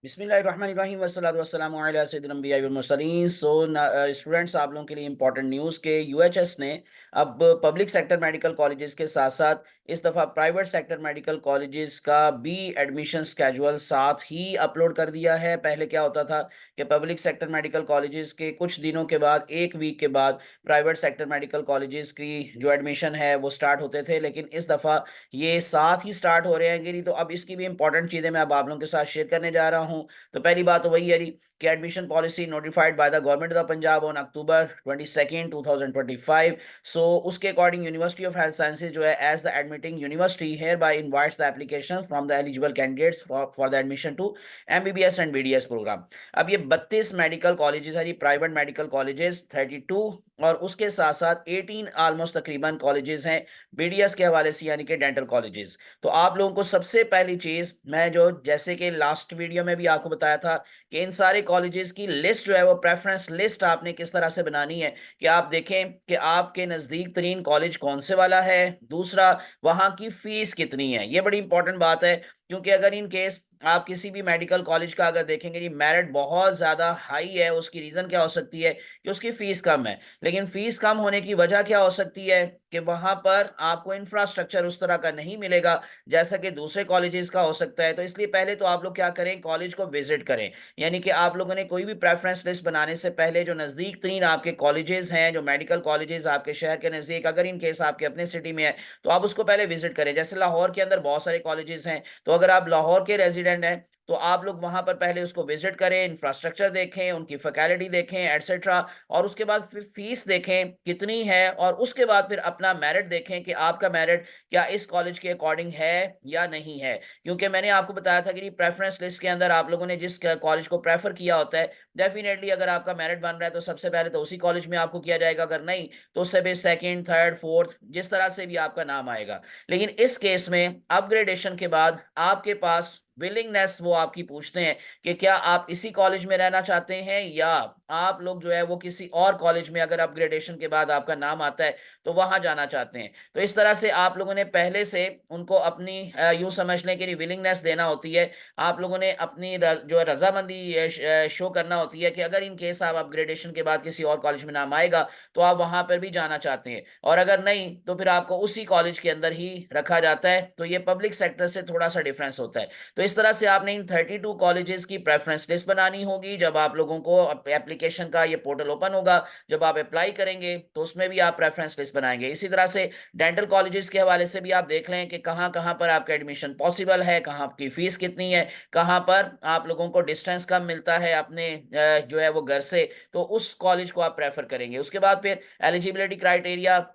बिस्मिल्लाहिर्रहमानिर्रहीम वस्सलातु वस्सलामु अला सय्यिदिल अंबिया'i वल मुरसलीन। स्टूडेंट्स, आप लोगों के लिए इंपॉर्टेंट न्यूज़ के यूएचएस ने अब पब्लिक सेक्टर मेडिकल कॉलेजेस के साथ-साथ इस दफ़ा प्राइवेट सेक्टर मेडिकल कॉलेजेस का भी एडमिशन स्केड्यूल साथ ही अपलोड कर दिया है। पहले क्या होता था कि पब्लिक सेक्टर मेडिकल कॉलेजेस के कुछ दिनों के बाद, 1 वीक के बाद प्राइवेट सेक्टर मेडिकल कॉलेजेस की जो एडमिशन है वो स्टार्ट होते थे, लेकिन इस दफ़ा ये साथ ही स्टार्ट हो रहे हैं गिरी। तो अब इसकी भी इंपॉर्टेंट चीज़ें मैं अब आप लोगों के साथ शेयर करने जा रहा हूँ। तो पहली बात तो वही है जी कि admission policy notified by the government of Punjab on October 22 2025। So उसके according university of health sciences जो है as the admitting university hereby invites the application from the eligible candidates for the admission to MBBS and BDS program. अब ये 32 medical colleges है जी, private medical colleges 32, और उसके साथ साथ 18 almost तकरीबन कॉलेजेस हैं बीडीएस के हवाले से, यानी कि डेंटल कॉलेजेस। तो आप लोगों को सबसे पहली चीज मैं जो जैसे कि लास्ट वीडियो में भी आपको बताया था कि इन सारे कॉलेजेस की लिस्ट जो है वो प्रेफरेंस लिस्ट आपने किस तरह से बनानी है कि आप देखें कि आपके नजदीक तरीन कॉलेज कौन से वाला है, दूसरा वहां की फीस कितनी है। ये बड़ी इंपॉर्टेंट बात है, क्योंकि अगर इन केस आप किसी भी मेडिकल कॉलेज का अगर देखेंगे जी मेरिट बहुत ज्यादा हाई है, उसकी रीजन क्या हो सकती है कि उसकी फीस कम है। लेकिन फीस कम होने की वजह क्या हो सकती है कि वहां पर आपको इंफ्रास्ट्रक्चर उस तरह का नहीं मिलेगा जैसा कि दूसरे कॉलेजेस का हो सकता है। तो इसलिए पहले तो आप लोग क्या करें, कॉलेज को विजिट करें। यानी कि आप लोगों ने कोई भी प्रेफरेंस लिस्ट बनाने से पहले जो नजदीक तीन आपके कॉलेजेस हैं, जो मेडिकल कॉलेजेस आपके शहर के नजदीक, अगर इन केस आपके अपने सिटी में है तो आप उसको पहले विजिट करें। जैसे लाहौर के अंदर बहुत सारे कॉलेजेस हैं, तो अगर आप लाहौर के रेजिडेंट हैं तो आप लोग वहां पर पहले उसको विजिट करें, इंफ्रास्ट्रक्चर देखें, उनकी फैकल्टी देखें, एटसेट्रा, और उसके बाद फिर फीस देखें कितनी है, और उसके बाद फिर अपना मेरिट देखें कि आपका मेरिट क्या इस कॉलेज के अकॉर्डिंग है या नहीं है। क्योंकि मैंने आपको बताया था कि प्रेफरेंस लिस्ट के अंदर आप लोगों ने जिस कॉलेज को प्रेफर किया होता है, डेफिनेटली अगर आपका मेरिट बन रहा है तो सबसे पहले तो उसी कॉलेज में आपको किया जाएगा, अगर नहीं तो उससे भी सेकंड, थर्ड, फोर्थ, जिस तरह से भी आपका नाम आएगा। लेकिन इस केस में अपग्रेडेशन के बाद आपके पास विलिंगनेस वो आपकी पूछते हैं कि क्या आप इसी कॉलेज में रहना चाहते हैं या आप लोग जो है वो किसी और कॉलेज में, अगर अपग्रेडेशन के बाद आपका नाम आता है तो वहां जाना चाहते हैं। तो इस तरह से आप लोगों ने पहले से उनको अपनी यूं समझ लें कि विलिंगनेस देना होती है। आप लोगों ने अपनी जो है रजामंदी शो करना होती है कि अगर इन केस आप अपग्रेडेशन के बाद किसी और कॉलेज में नाम आएगा तो आप वहां पर भी जाना चाहते हैं, और अगर नहीं तो फिर आपको उसी कॉलेज के अंदर ही रखा जाता है। तो ये पब्लिक सेक्टर से थोड़ा सा डिफरेंस होता है। तो इस तरह से आपने इन 32 कॉलेजेस की प्रेफरेंस लिस्ट बनानी होगी। जब आप लोगों को एप्लीकेशन का ये पोर्टल ओपन होगा, जब आप अप्लाई करेंगे तो उसमें भी आप प्रेफरेंस लिस्ट बनाएंगे। इसी तरह से डेंटल कॉलेजेस के हवाले से भी आप देख लें कि कहाँ कहाँ पर आपका एडमिशन पॉसिबल है, कहाँ की फीस कितनी है, कहाँ पर आप लोगों को डिस्टेंस कम मिलता है अपने जो है वो घर से, तो उस कॉलेज को आप प्रेफर करेंगे। उसके बाद फिर एलिजिबिलिटी क्राइटेरिया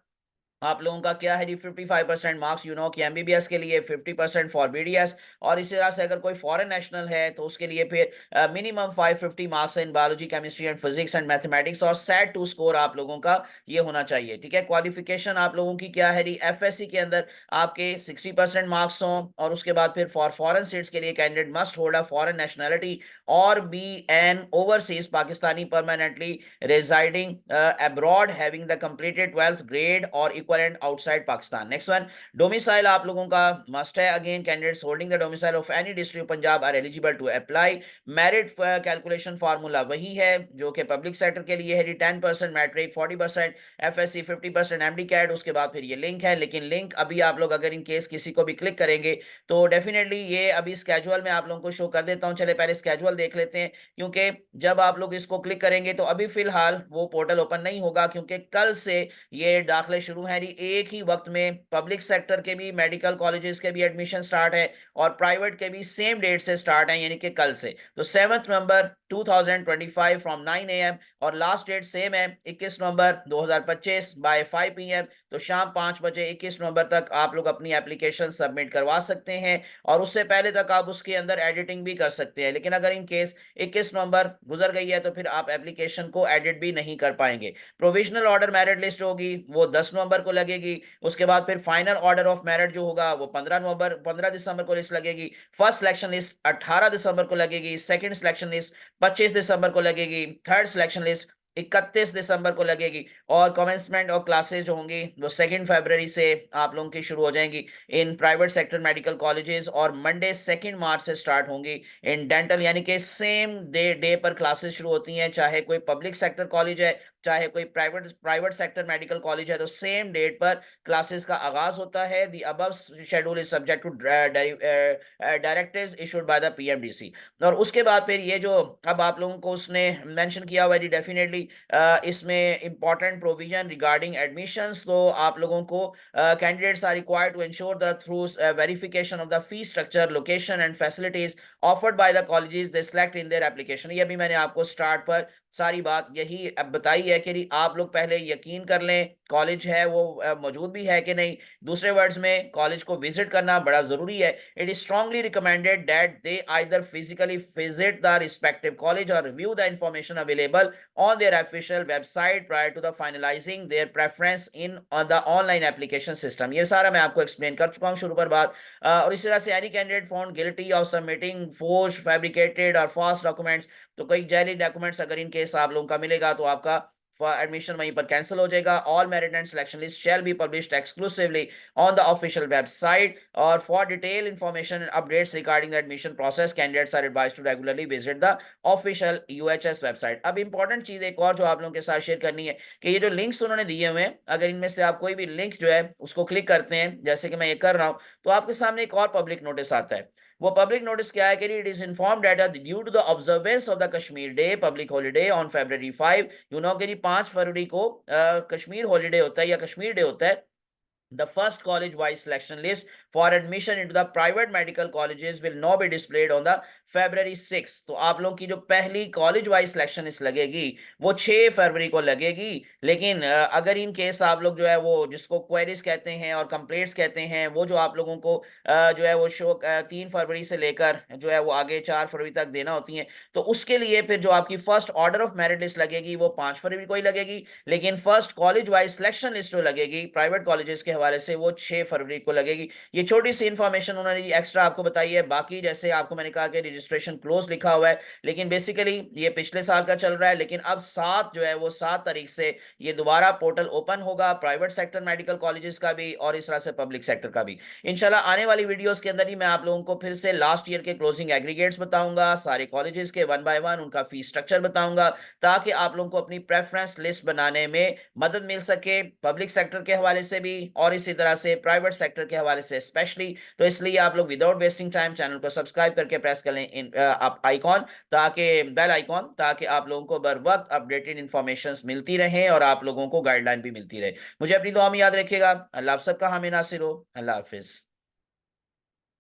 आप लोगों का क्या है जी, 55% मार्क्स यू नो कि एमबीबीएस के लिए, 50% फॉर बीडीएस, और इसी तरह से अगर कोई फॉरेन नेशनल है तो उसके लिए फिर minimum 550 marks in biology, chemistry and physics and mathematics, और सेट टू स्कोर आप लोगों का ये होना चाहिए। ठीक है, क्वालिफिकेशन आप लोगों की क्या है जी, एफएससी के अंदर आपके 60% मार्क्स हों, और उसके बाद फिर फॉर फॉरेन सीट्स के लिए candidate must hold a foreign nationality और be an overseas Pakistani permanently residing abroad having the completed 12th grade or equivalent outside Pakistan. Next one, domicile आप लोगों का must है। Again, candidates holding the domicile of any district of Punjab are eligible to apply. Merit calculation formula वही है जो कि public sector के लिए है जी, 10% मैट्रिक, 40% एफएससी, 50% एमडी कैट। उसके बाद फिर ये लिंक है, लेकिन लिंक अभी आप लोग अगर इन केस किसी को भी क्लिक करेंगे तो डेफिनेटली ये अभी स्केजुअल में आप लोगों को शो कर देता हूं। चले पहले स्केजुअल देख लेते हैं, क्योंकि जब आप लोग इसको क्लिक करेंगे तो अभी फिलहाल वो पोर्टल ओपन नहीं होगा, क्योंकि कल से ये दाखिले शुरू हैं जी। एक ही वक्त में पब्लिक सेक्टर के भी मेडिकल कॉलेजेस के भी एडमिशन स्टार्ट है और प्राइवेट के भी सेम डेट से स्टार्ट है, यानी कि कल से। तो 7 नवंबर 2025 फ्रॉम 9 AM, और लास्ट डेट सेम है 21 नवंबर 2025 बाय 5 PM। तो शाम 5 बजे 21 नवंबर तक आप लोग अपनी एप्लीकेशन सबमिट करवा सकते हैं, और उससे पहले तक आप उसके अंदर एडिटिंग भी कर सकते हैं। लेकिन अगर इन केस 21 नवंबर गुजर गई है तो फिर आप एप्लीकेशन को एडिट भी नहीं कर पाएंगे। प्रोविजनल ऑर्डर मेरिट लिस्ट होगी वो 10 नवंबर को लगेगी। उसके बाद फिर फाइनल ऑर्डर ऑफ मेरिट जो होगा वो 15 दिसंबर को लिस्ट लगेगी। फर्स्ट सिलेक्शन लिस्ट 18 दिसंबर को लगेगी। सेकंड सिलेक्शन लिस्ट 25 दिसंबर को लगेगी। थर्ड सिलेक्शन लिस्ट 31 दिसंबर को लगेगी, और कमेंसमेंट और क्लासेज जो होंगी वो 2 फरवरी से आप लोगों की शुरू हो जाएंगी in private sector medical colleges, और मंडे 2 मार्च से स्टार्ट होंगी इन डेंटल, यानी कि सेम डे पर क्लासेस शुरू होती हैं, चाहे कोई पब्लिक सेक्टर कॉलेज है चाहे कोई private private sector medical college है, तो सेम डेट पर क्लासेस का आगाज होता है। The above schedule is subject to directives issued by the PMDC. और उसके बाद फिर ये जो अब आप लोगों को उसने मेंशन किया हुआ है, डेफिनेटली इसमें इंपॉर्टेंट प्रोविजन रिगार्डिंग एडमिशंस, तो आप लोगों को candidates are required to ensure the thorough verification of the fee structure, location and facilities offered by the colleges they select in their application. ये भी मैंने आपको स्टार्ट पर सारी बात यही अब बताई है कि आप लोग पहले यकीन कर लें कॉलेज है वो मौजूद भी है कि नहीं। दूसरे वर्ड्स में कॉलेज को विजिट करना बड़ा जरूरी है। It is strongly recommended that they either physically visit the respective college और review the information available on their official website prior to the finalizing their preference in the online application system। ये सारा मैं आपको explain कर चुका हूँ शुरू पर बात। और इसी तरह से any candidate found guilty of submitting forge fabricated और फॉल्स डॉक्यूमेंट्स, तो कोई जाली डॉक्यूमेंट्स अगर इन केस आप लोगों का मिलेगा तो आपका एडमिशन वहीं पर कैंसिल हो जाएगा। All merit and selection list shall be published exclusively on the official website, और for detail information updates regarding the admission process candidates are advised to regularly visit the official UHS website. अब important चीज एक और जो आप लोगों के साथ शेयर करनी है कि ये जो लिंक्स उन्होंने दिए हुए हैं, अगर इनमें से आप कोई भी लिंक जो है उसको क्लिक करते हैं जैसे कि मैं ये कर रहा हूं, तो आपके सामने एक और पब्लिक नोटिस आता है। वो पब्लिक नोटिस क्या है कि it is informed that due to the observance of the Kashmir day public holiday on February 5, you know कि 5 फरवरी को कश्मीर हॉलिडे होता है या कश्मीर डे होता है। The first college-wise selection list for admission into the private medical colleges will now be displayed on the February 6। तो आप लोग की जो पहली कॉलेज वाइज सिलेक्शन लिस्ट लगेगी वो 6 फरवरी को लगेगी। लेकिन अगर इन केस आप लोग जो है वो जिसको क्वेरीज कहते हैं और कंप्लेंट्स कहते हैं, वो जो आप लोगों को जो है वो शो 3 फरवरी से लेकर जो है वो आगे 4 फरवरी तक देना होती है, तो उसके लिए फिर जो आपकी first order of merit list लगेगी वो 5 फरवरी को ही लगेगी। लेकिन first college wise selection list जो लगेगी प्राइवेट कॉलेजेस के हवाले से वो 6 फरवरी को लगेगी। ये छोटी सी इंफॉर्मेशन उन्होंने एक्स्ट्रा आपको बताई है। बाकी जैसे आपको मैंने कहा कि रजिस्ट्रेशन क्लोज लिखा हुआ है, लेकिन बेसिकली ये पिछले साल का चल रहा है, लेकिन अब 7 जो है वो 7 तारीख से ये दोबारा पोर्टल ओपन होगा प्राइवेट सेक्टर मेडिकल कॉलेजेस का भी और इस तरह से पब्लिक सेक्टर का भी। इंशाल्लाह आने वाली वीडियोस के अंदर ही मैं आप लोगों को फिर से लास्ट ईयर के क्लोजिंग एग्रीगेट्स बताऊंगा, सारे कॉलेजेस के 1 बाय 1 उनका फीस स्ट्रक्चर बताऊंगा, ताकि आप लोगों को अपनी प्रेफरेंस लिस्ट बनाने में मदद मिल सके पब्लिक सेक्टर के हवाले से भी और इसी तरह से प्राइवेट सेक्टर के हवाले से स्पेशली। तो इसलिए आप लोग विदाउट वेस्टिंग टाइम चैनल को सब्सक्राइब करके प्रेस कर लें आप आइकॉन, ताकि बेल आइकॉन, ताकि आप लोगों को बर वक्त अपडेटेड इंफॉर्मेशन मिलती रहे और आप लोगों को गाइडलाइन भी मिलती रहे। मुझे अपनी दुआ में याद रखिएगा। अल्लाह आप सबका हामी नासिर हो। अल्लाह हाफिज।